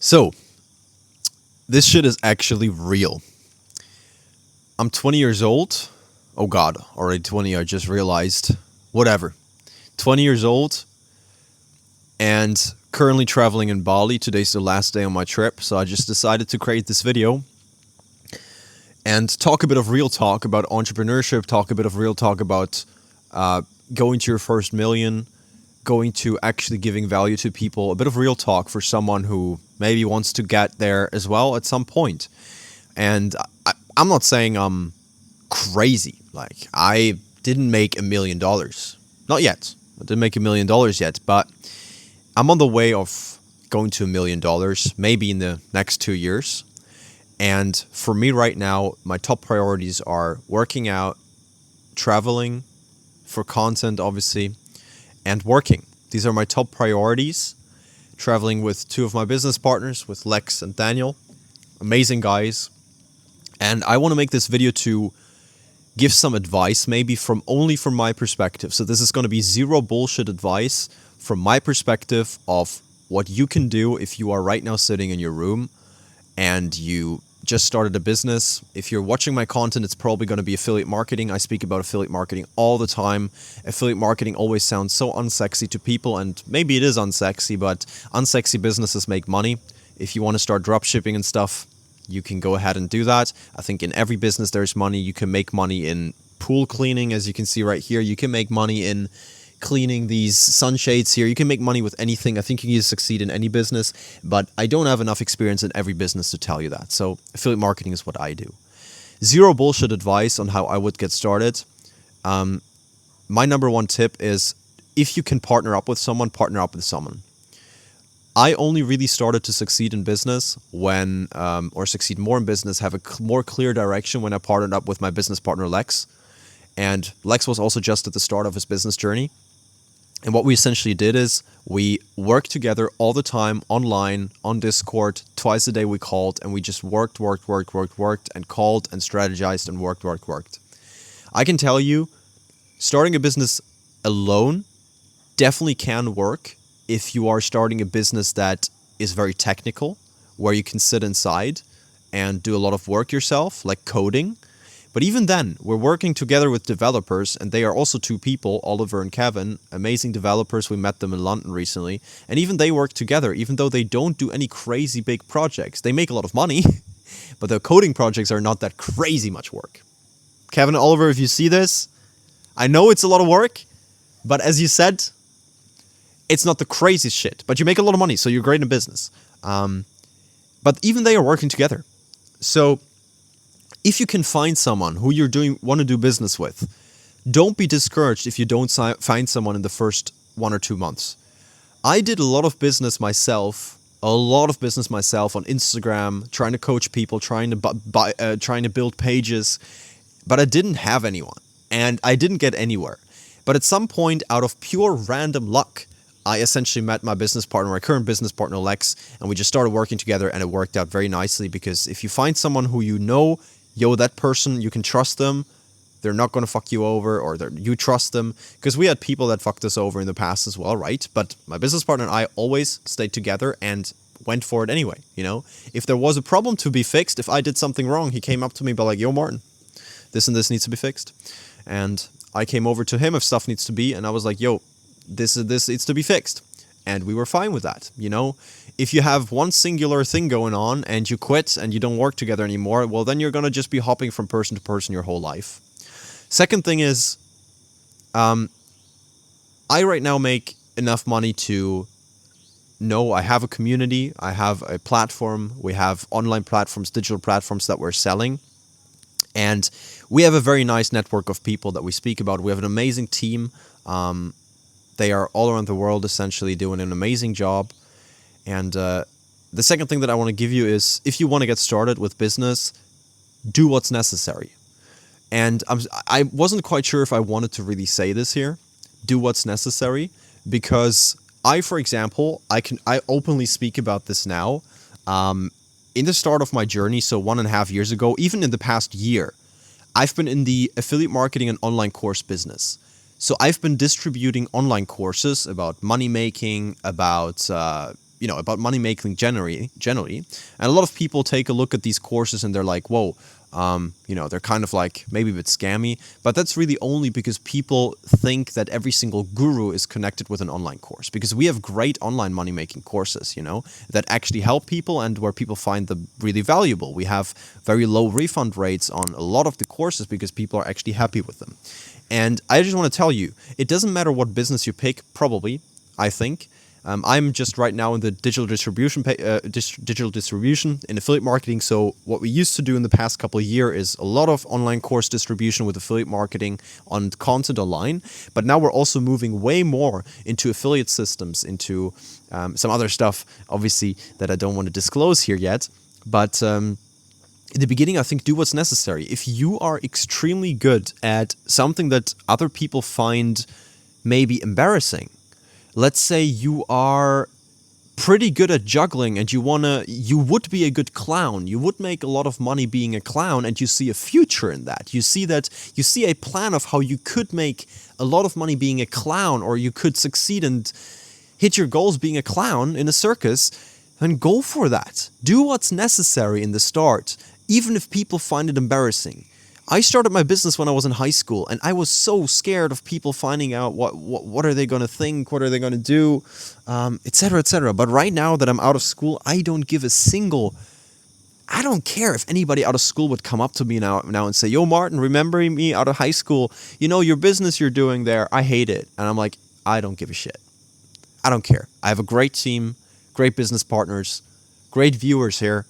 So, this shit is actually real. I'm 20 years old. Oh god, already 20, I just realized. Whatever. 20 years old and currently traveling in Bali. Today's the last day on my trip, so I just decided to create this video and talk a bit of real talk about entrepreneurship, talk a bit of real talk about going to your first million, going to actually giving value to people, a bit of real talk for someone who maybe wants to get there as well at some point. And I'm not saying I'm crazy. Like, I didn't make $1 million. Not yet. I didn't make $1 million yet, but I'm on the way of going to $1 million, maybe in the next 2 years. And for me right now, my top priorities are working out, traveling for content, obviously, and working. These are my top priorities. Traveling with two of my business partners, with Lex and Daniel. Amazing guys. And I want to make this video to give some advice, maybe from my perspective. So this is going to be zero bullshit advice from my perspective of what you can do if you are right now sitting in your room and you just started a business. If you're watching my content, it's probably going to be affiliate marketing. I speak about affiliate marketing all the time. Affiliate marketing always sounds so unsexy to people, and maybe it is unsexy, but unsexy businesses make money. If you want to start dropshipping and stuff, you can go ahead and do that. I think in every business there's money. You can make money in pool cleaning, as you can see right here. You can make money in cleaning these sunshades here. You can make money with anything. I think you can succeed in any business, but I don't have enough experience in every business to tell you that. So affiliate marketing is what I do. Zero bullshit advice on how I would get started. My number one tip is, if you can partner up with someone, partner up with someone. I only really started to succeed in business when, or succeed more in business, have a more clear direction when I partnered up with my business partner, Lex. And Lex was also just at the start of his business journey. And what we essentially did is we worked together all the time online, on Discord. Twice a day we called, and we just worked, and called and strategized and worked. I can tell you, starting a business alone definitely can work if you are starting a business that is very technical, where you can sit inside and do a lot of work yourself, like coding. But even then, we're working together with developers, and they are also two people, Oliver and Kevin, amazing developers. We met them in London recently, and even they work together, even though they don't do any crazy big projects. They make a lot of money, but their coding projects are not that crazy much work. Kevin and Oliver, if you see this, I know it's a lot of work, but as you said, it's not the craziest shit, but you make a lot of money, so you're great in business. But even they are working together. So if you can find someone who want to do business with, don't be discouraged if you don't find someone in the first 1 or 2 months. I did a lot of business myself on Instagram, trying to coach people, trying to build pages, but I didn't have anyone, and I didn't get anywhere. But at some point, out of pure random luck, I essentially met my current business partner, Lex, and we just started working together, and it worked out very nicely. Because if you find someone who you know, that person, you can trust them, they're not going to fuck you over, or you trust them. Because we had people that fucked us over in the past as well, right? But my business partner and I always stayed together and went for it anyway, you know? If there was a problem to be fixed, if I did something wrong, he came up to me and be like, yo, Martin, this and this needs to be fixed. And I came over to him if stuff needs to be, and I was like, yo, this needs to be fixed. And we were fine with that, you know? If you have one singular thing going on and you quit and you don't work together anymore, well, then you're going to just be hopping from person to person your whole life. Second thing is, I right now make enough money to know I have a community, I have a platform, we have online platforms, digital platforms that we're selling. And we have a very nice network of people that we speak about. We have an amazing team. They are all around the world, essentially doing an amazing job. And the second thing that I want to give you is, if you want to get started with business, do what's necessary. And I wasn't quite sure if I wanted to really say this here, do what's necessary, because for example, I openly speak about this now. In the start of my journey, so 1.5 years ago, even in the past year, I've been in the affiliate marketing and online course business. So I've been distributing online courses about money making, about about money making generally. And a lot of people take a look at these courses and they're like, whoa, they're kind of like maybe a bit scammy, but that's really only because people think that every single guru is connected with an online course, because we have great online money making courses, that actually help people and where people find them really valuable. We have very low refund rates on a lot of the courses because people are actually happy with them. And I just want to tell you, it doesn't matter what business you pick, probably, I think. I'm just right now in the digital distribution in affiliate marketing. So what we used to do in the past couple of years is a lot of online course distribution with affiliate marketing on content online. But now we're also moving way more into affiliate systems, into some other stuff, obviously, that I don't want to disclose here yet. But in the beginning, I think do what's necessary. If you are extremely good at something that other people find maybe embarrassing, let's say you are pretty good at juggling and you would be a good clown. You would make a lot of money being a clown and you see a future in that. You see a plan of how you could make a lot of money being a clown, or you could succeed and hit your goals being a clown in a circus, then go for that. Do what's necessary in the start, even if people find it embarrassing. I started my business when I was in high school, and I was so scared of people finding out what are they going to think, what are they going to do, etc., etc. But right now that I'm out of school, I don't care if anybody out of school would come up to me now and say, yo, Martin, remember me out of high school? Your business you're doing there, I hate it. And I'm like, I don't give a shit. I don't care. I have a great team, great business partners, great viewers here.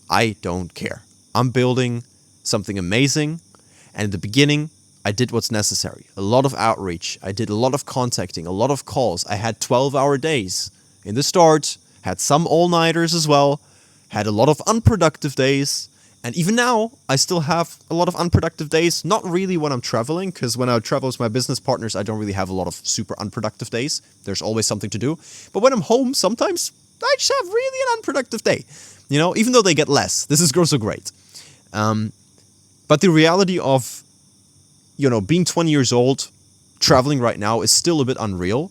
I don't care. I'm building something amazing. And in the beginning, I did what's necessary. A lot of outreach. I did a lot of contacting, a lot of calls. I had 12-hour days in the start, had some all-nighters as well, had a lot of unproductive days. And even now, I still have a lot of unproductive days. Not really when I'm traveling, because when I travel with my business partners, I don't really have a lot of super unproductive days. There's always something to do. But when I'm home, sometimes I just have really an unproductive day. Even though they get less. This is also great. But the reality of, being 20 years old, traveling right now is still a bit unreal,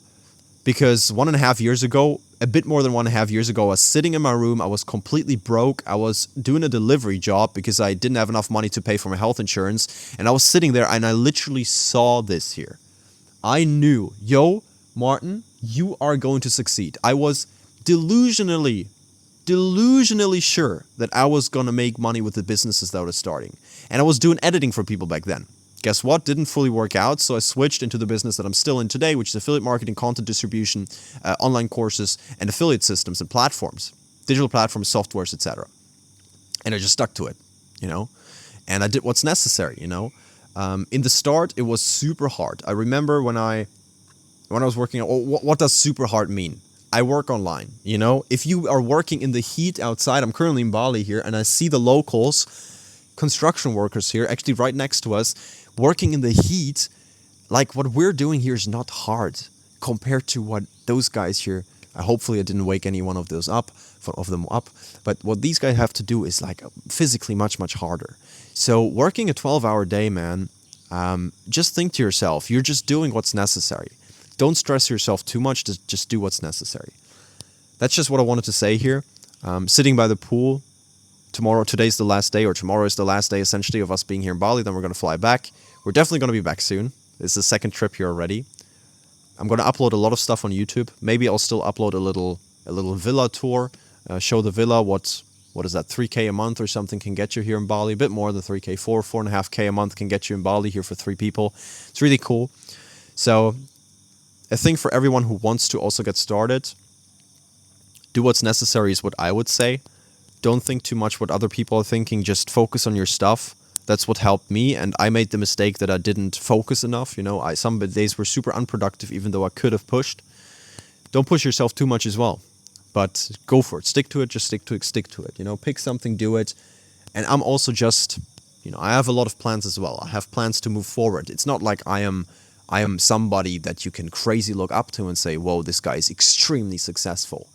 because 1.5 years ago, a bit more than 1.5 years ago, I was sitting in my room. I was completely broke. I was doing a delivery job because I didn't have enough money to pay for my health insurance. And I was sitting there and I literally saw this here. I knew, Martin, you are going to succeed. I was delusionally sure that I was going to make money with the businesses that I was starting. And I was doing editing for people back then. Guess what? Didn't fully work out, so I switched into the business that I'm still in today, which is affiliate marketing, content distribution, online courses, and affiliate systems and platforms, digital platforms, softwares, etc. And I just stuck to it, and I did what's necessary, In the start, it was super hard. I remember when I was working, what does super hard mean? I work online, If you are working in the heat outside, I'm currently in Bali here, and I see the locals, construction workers here, actually right next to us, working in the heat. Like, what we're doing here is not hard compared to what those guys here, hopefully I didn't wake any one of them up, but what these guys have to do is like physically much, much harder. So working a 12-hour day, man, just think to yourself, you're just doing what's necessary. Don't stress yourself too much, just do what's necessary. That's just what I wanted to say here. Sitting by the pool, today's the last day, or tomorrow is the last day essentially of us being here in Bali. Then we're going to fly back. We're definitely going to be back soon. It's the second trip here already. I'm going to upload a lot of stuff on YouTube. Maybe I'll still upload a little villa tour, show the villa what is that, 3K a month or something can get you here in Bali. A bit more than 3K, 4.5K a month can get you in Bali here for 3 people. It's really cool. So I think for everyone who wants to also get started, do what's necessary is what I would say. Don't think too much what other people are thinking. Just focus on your stuff. That's what helped me. And I made the mistake that I didn't focus enough. Some days were super unproductive, even though I could have pushed. Don't push yourself too much as well. But go for it. Stick to it. Just stick to it. Pick something, do it. And I'm also just, I have a lot of plans as well. I have plans to move forward. It's not like I am somebody that you can crazy look up to and say, whoa, this guy is extremely successful.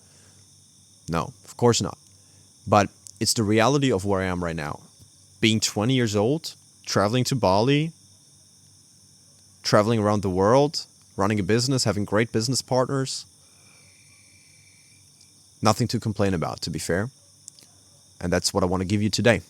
No, of course not. But it's the reality of where I am right now. Being 20 years old, traveling to Bali, traveling around the world, running a business, having great business partners. Nothing to complain about, to be fair. And that's what I want to give you today.